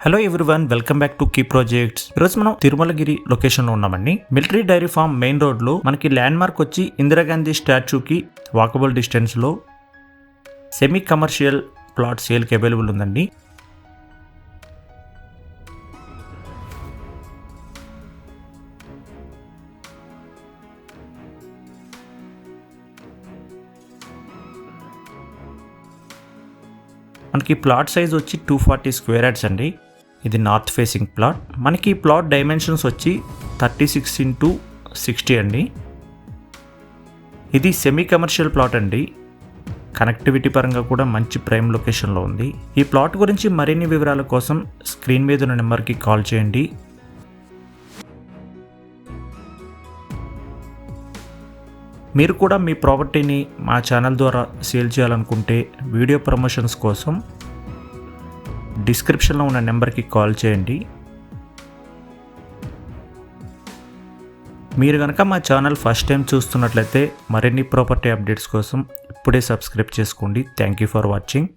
Hello everyone, welcome back to key projects. ఈరోజు మనం Tirumalagiri location లో ఉన్నామండి. Military dairy farm main road లో మనకి ల్యాండ్ మార్క్ వచ్చి ఇందిరాగాంధీ స్టాచ్యూకి వాకబుల్ డిస్టెన్స్ లో సెమీ కమర్షియల్ ప్లాట్ సేల్ కి అవైలబుల్ ఉందండి. మనకి ప్లాట్ సైజ్ వచ్చి 240 స్క్వేర్ యార్డ్స్ అండి. ఇది నార్త్ ఫేసింగ్ ప్లాట్. మనకి ప్లాట్ డైమెన్షన్స్ వచ్చి 36x60 అండి. ఇది సెమీ కమర్షియల్ ప్లాట్ అండి. కనెక్టివిటీ పరంగా కూడా మంచి ప్రైమ్ లొకేషన్లో ఉంది. ఈ ప్లాట్ గురించి మరిన్ని వివరాల కోసం స్క్రీన్ మీద ఉన్న నెంబర్కి కాల్ చేయండి. మీరు కూడా మీ ప్రాపర్టీని మా ఛానల్ ద్వారా సేల్ చేయాలనుకుంటే వీడియో ప్రమోషన్స్ కోసం డిస్క్రిప్షన్లో ఉన్న నెంబర్కి కాల్ చేయండి. మీరు కనుక మా ఛానల్ ఫస్ట్ టైం చూస్తున్నట్లయితే మరిన్ని ప్రాపర్టీ అప్డేట్స్ కోసం ఇప్పుడే సబ్స్క్రైబ్ చేసుకోండి. Thank you for watching.